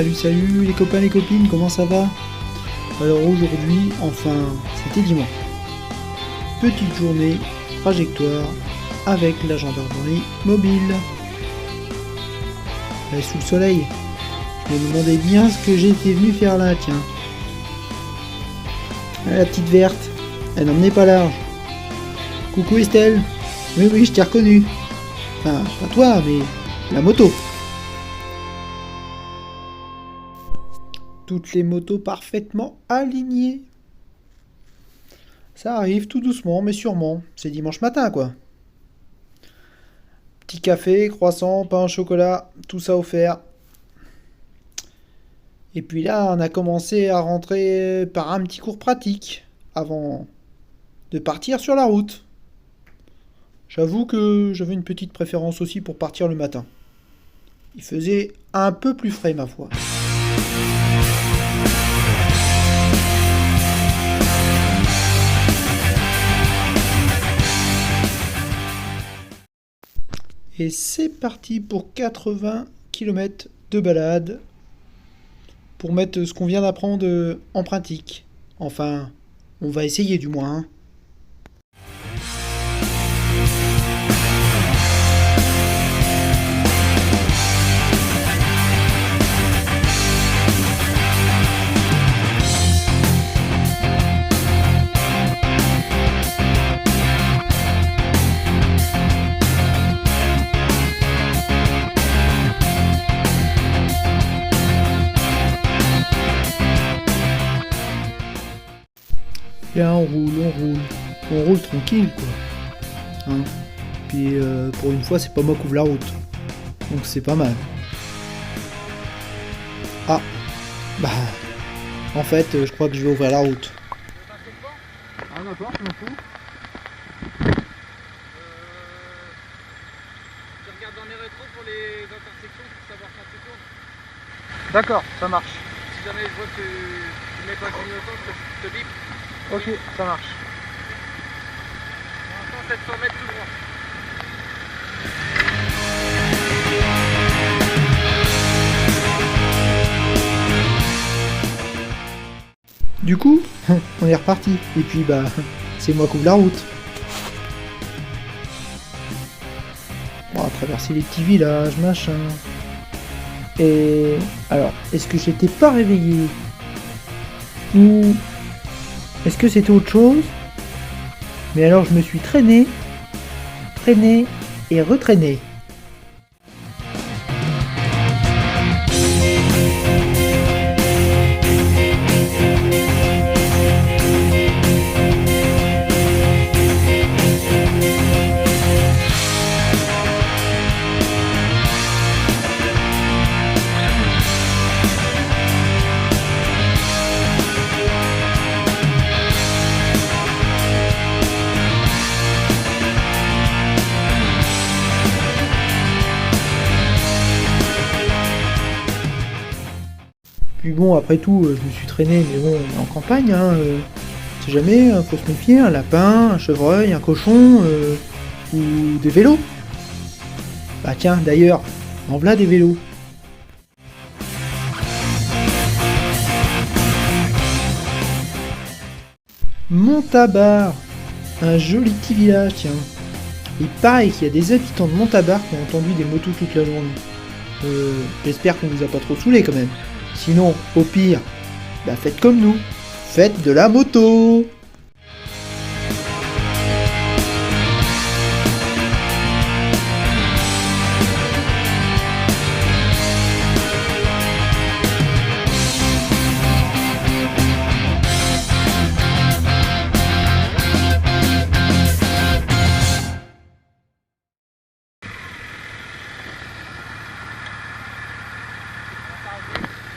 Salut, salut les copains, les copines, comment ça va? Alors aujourd'hui, enfin, c'était dimanche. Petite journée, trajectoire, avec la gendarmerie mobile. Sous le soleil, je me demandais bien ce que j'étais venu faire là, tiens. La petite verte, elle n'emmenait pas large. Coucou Estelle. Oui, oui, je t'ai reconnu. Enfin, pas toi, mais la moto. Toutes les motos parfaitement alignées. Ça arrive tout doucement, mais sûrement. C'est dimanche matin, quoi. Petit café, croissant, pain au chocolat, tout ça offert. Et puis là, on a commencé à rentrer par un petit cours pratique avant de partir sur la route. J'avoue que j'avais une petite préférence aussi pour partir le matin. Il faisait un peu plus frais, ma foi. Et c'est parti pour 80 km de balade pour mettre ce qu'on vient d'apprendre en pratique. Enfin, on va essayer du moins. Hein. Là, on roule tranquille, quoi. Hein. Puis pour une fois, c'est pas moi qui ouvre la route. Donc c'est pas mal. Ah, bah, en fait, je crois que je vais ouvrir la route. Ah d'accord, je m'en fous. Je regarde dans les rétros pour les intersections pour savoir quand tu tournes. D'accord, ça marche. Si jamais je vois que tu mets pas de clignotant, je te bip. Ok, ça marche. Pour l'instant, 700 mètres tout droit. Du coup, on est reparti. Et puis, bah, c'est moi qui ouvre la route. On va traverser les petits villages, machin. Et alors, est-ce que j'étais pas réveillé? Ou est-ce que c'était autre chose? Mais alors je me suis traîné et retraîné. Puis bon, après tout, je me suis traîné, mais bon, on est en campagne, hein. On sait jamais, faut se méfier, un lapin, un chevreuil, un cochon, ou des vélos. Bah tiens, d'ailleurs, en voilà des vélos. Montabar, un joli petit village, tiens. Il paraît qu'il y a des habitants de Montabar qui ont entendu des motos toute la journée. J'espère qu'on vous a pas trop saoulé quand même. Sinon, au pire, bah faites comme nous. Faites de la moto!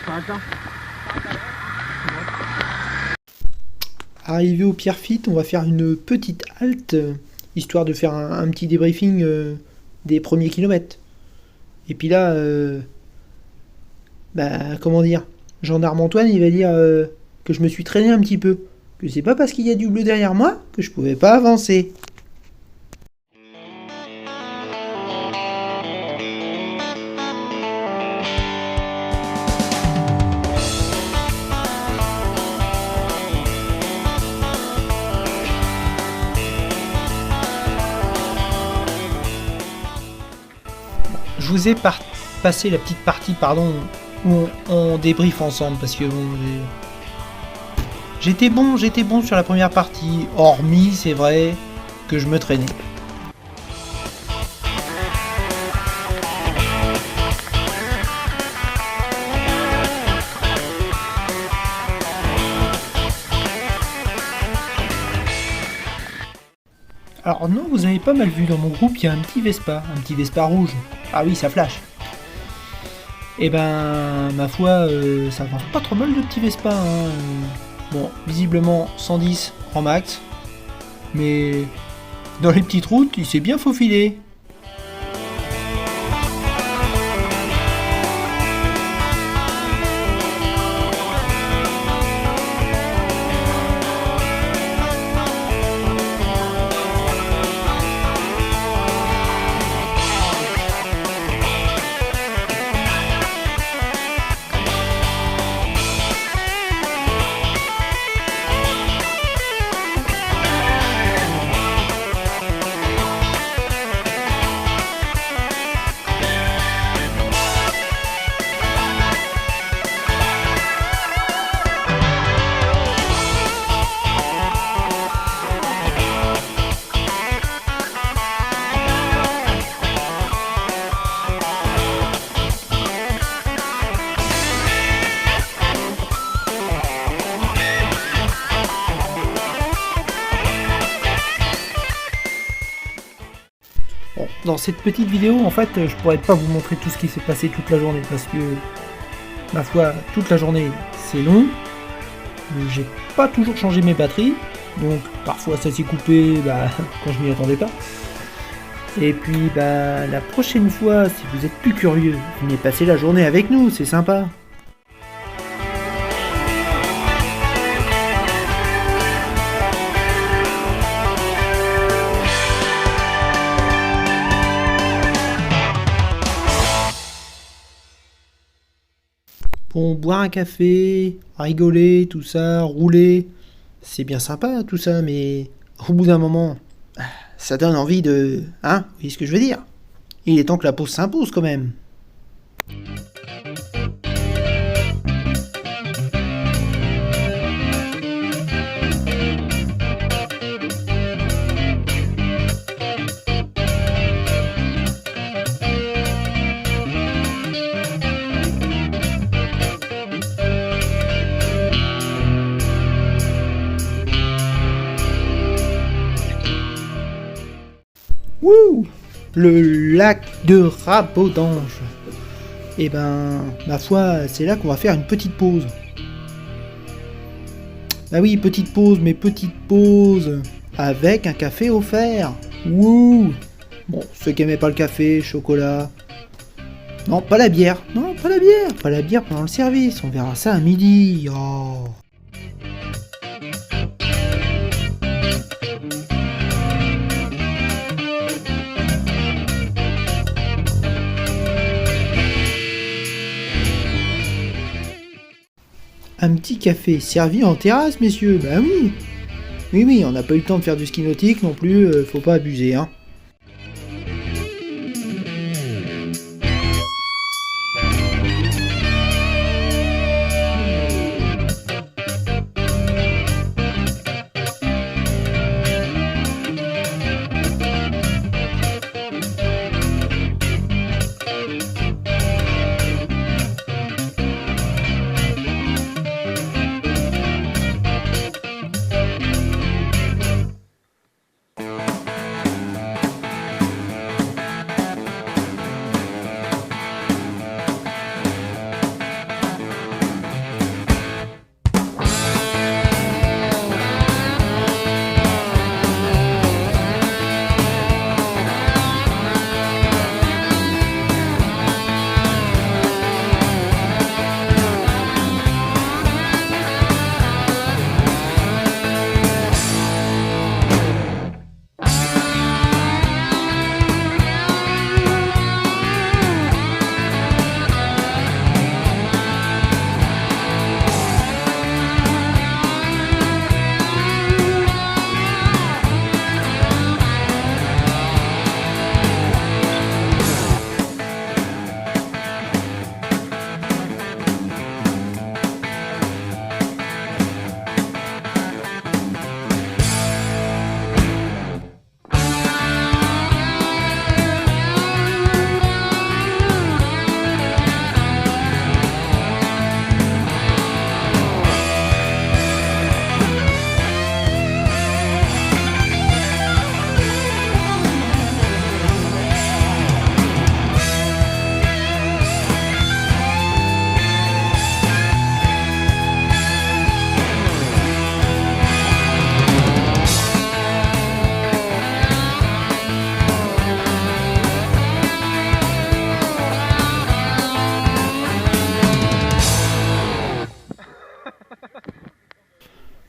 Attends. Arrivé au Pierrefitte, on va faire une petite halte, histoire de faire un petit débriefing des premiers kilomètres. Et puis là, bah comment dire, gendarme Antoine, il va dire que je me suis traîné un petit peu. Que c'est pas parce qu'il y a du bleu derrière moi que je pouvais pas avancer. je vous ai passé la petite partie, pardon, où on débriefe ensemble, parce que bon, j'étais bon sur la première partie, hormis, c'est vrai, que je me traînais. Alors non, vous avez pas mal vu, dans mon groupe, il y a un petit Vespa rouge. Ah oui, ça flash. Et ben, ma foi, ça avance pas trop mal le petit Vespa. Hein. Bon, visiblement 110 en max. Mais dans les petites routes, il s'est bien faufilé. Bon, dans cette petite vidéo, en fait, je pourrais pas vous montrer tout ce qui s'est passé toute la journée, parce que, ma foi, toute la journée, c'est long. J'ai pas toujours changé mes batteries, donc parfois ça s'est coupé quand je m'y attendais pas. Et puis, la prochaine fois, si vous êtes plus curieux, venez passer la journée avec nous, c'est sympa. Bon, boire un café, rigoler, tout ça, rouler, c'est bien sympa tout ça, mais au bout d'un moment, ça donne envie de... Hein, vous voyez ce que je veux dire? Il est temps que la pause s'impose quand même. Wouh! Le lac de Rabodange. Et ben, ma foi, c'est là qu'on va faire une petite pause. Bah oui, petite pause, mais petite pause avec un café offert. Wouh! Bon, ceux qui aimaient pas le café, chocolat. Non, pas la bière. Non, pas la bière. Pas la bière pendant le service. On verra ça à midi. Oh. Un petit café servi en terrasse, messieurs, bah oui. Oui, on n'a pas eu le temps de faire du ski nautique non plus, faut pas abuser, hein.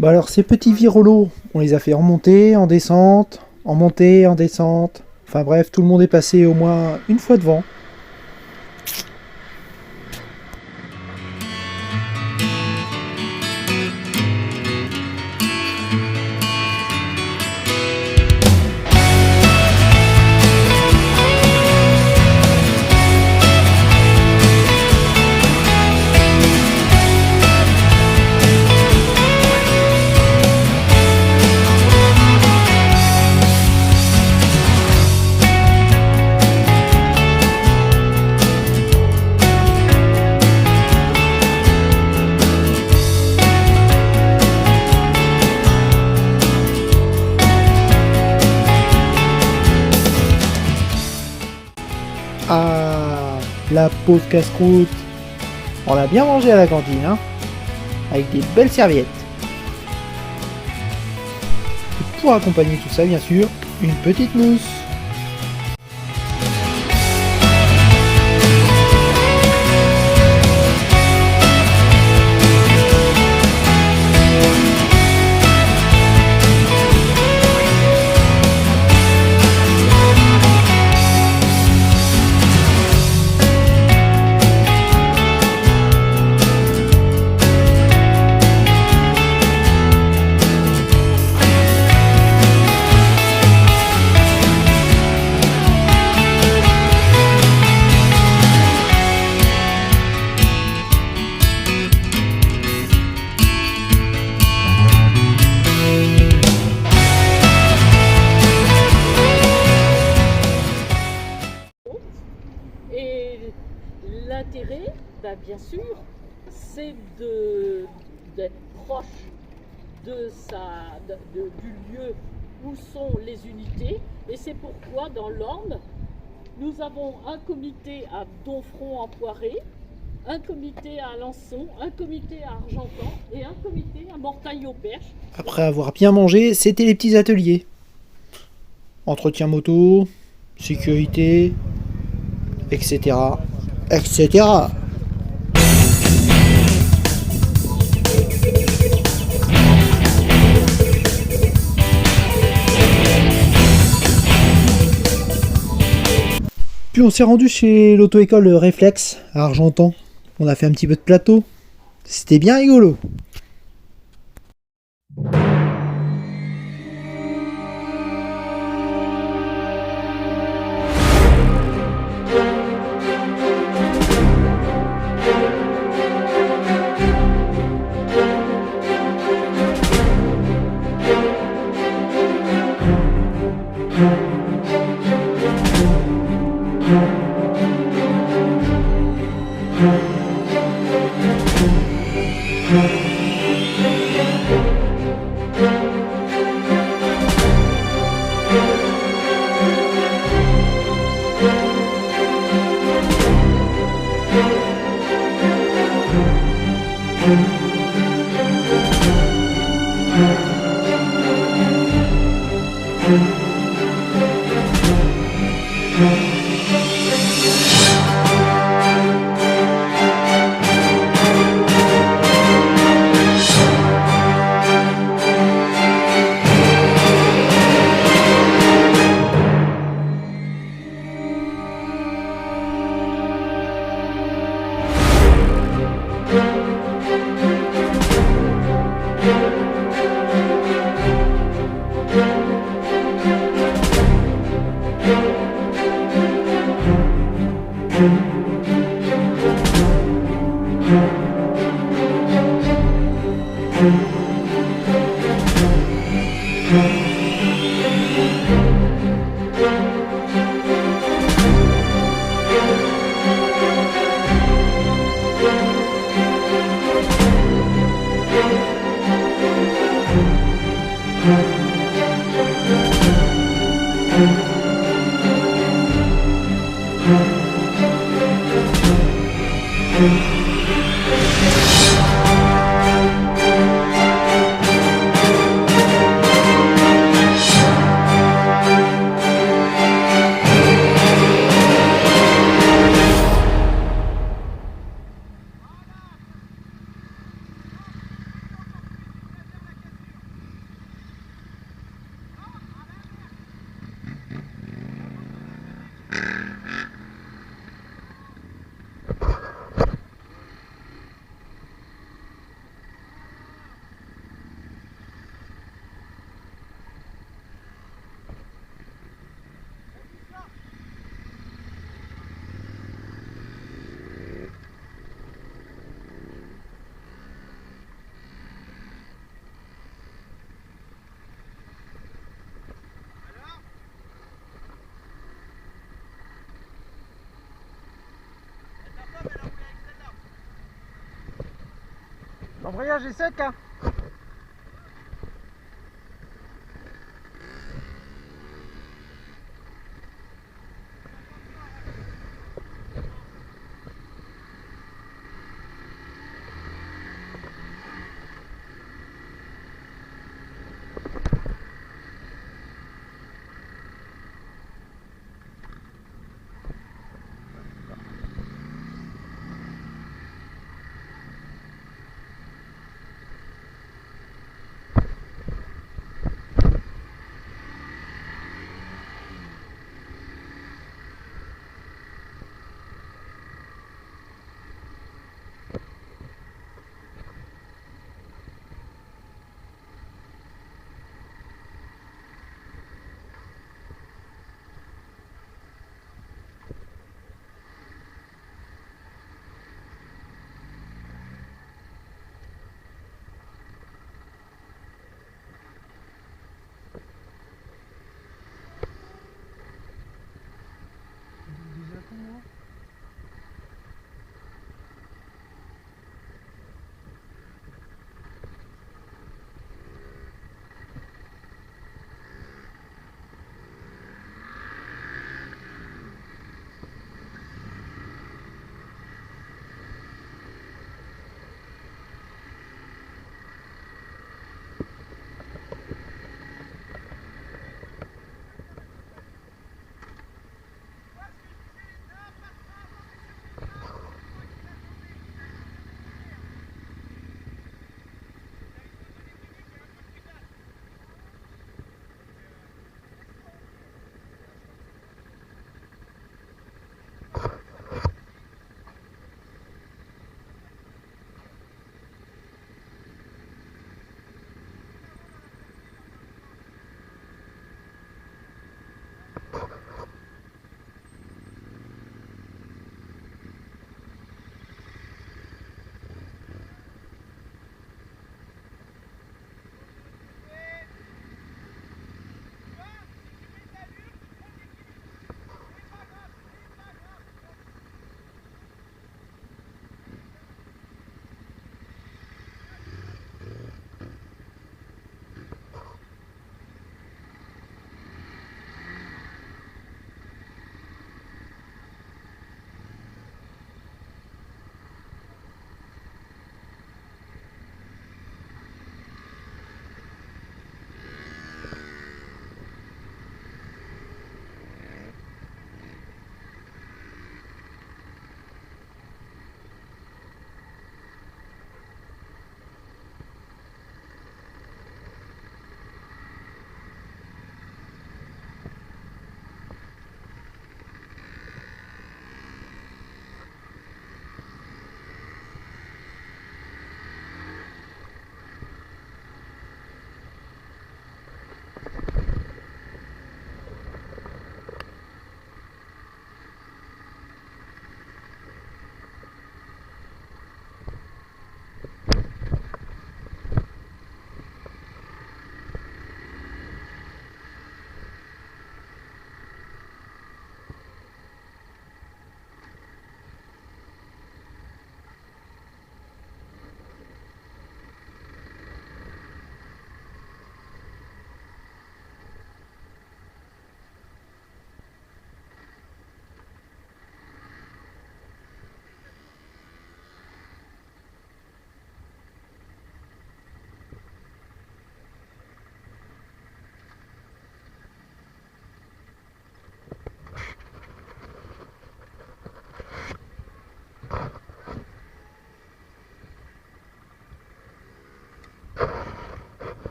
Bah alors ces petits virolos, on les a fait en montée, en descente, en montée, en descente. Enfin bref, tout le monde est passé au moins une fois devant. Ah, la pause casse-croûte. On l'a bien mangé à la cantine, hein, avec des belles serviettes. Et pour accompagner tout ça, bien sûr, une petite mousse. Et l'intérêt, bien sûr, c'est d'être proche du lieu où sont les unités. Et c'est pourquoi dans l'Orne, nous avons un comité à Domfront-en-Poiré, un comité à Alençon, un comité à Argentan et un comité à Mortagne-au-Perche. Après avoir bien mangé, c'était les petits ateliers. Entretien moto, sécurité, etc. etc. Puis on s'est rendu chez l'auto-école Réflexe à Argentan. On a fait un petit peu de plateau. C'était bien rigolo. L'embrayage est sec, hein.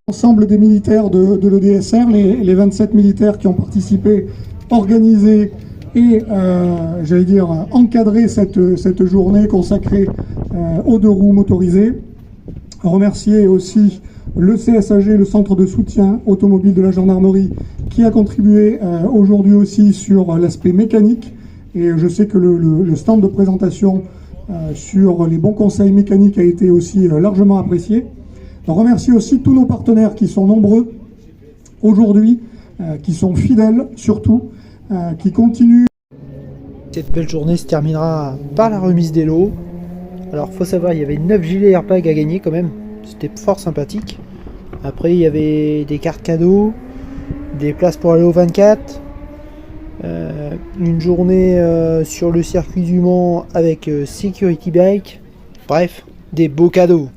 L'ensemble des militaires de l'EDSR, les 27 militaires qui ont participé, organisé et, j'allais dire, encadré cette journée consacrée aux deux roues motorisées. Remercier aussi le CSAG, le centre de soutien automobile de la gendarmerie, qui a contribué aujourd'hui aussi sur l'aspect mécanique. Et je sais que le stand de présentation sur les bons conseils mécaniques a été aussi largement apprécié. On remercie aussi tous nos partenaires qui sont nombreux aujourd'hui qui sont fidèles surtout, qui continuent. Cette belle journée se terminera par la remise des lots. Alors faut savoir, il y avait 9 gilets airbag à gagner quand même, c'était fort sympathique. Après il y avait des cartes cadeaux, des places pour aller au 24, une journée sur le circuit du Mans avec Security Bike, bref, des beaux cadeaux.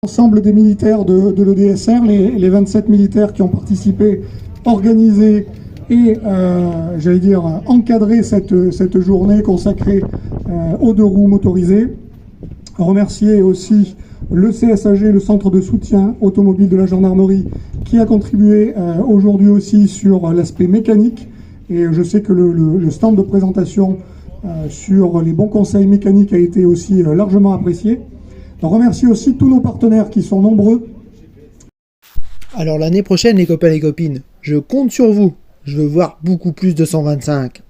L'ensemble des militaires de l'EDSR, les 27 militaires qui ont participé, organisé et, j'allais dire, encadré cette journée consacrée aux 2 roues motorisées. Remercier aussi le CSAG, le centre de soutien automobile de la gendarmerie, qui a contribué aujourd'hui aussi sur l'aspect mécanique. Et je sais que le stand de présentation sur les bons conseils mécaniques a été aussi largement apprécié. On remercie aussi tous nos partenaires qui sont nombreux. Alors l'année prochaine les copains et les copines, je compte sur vous. Je veux voir beaucoup plus de 125.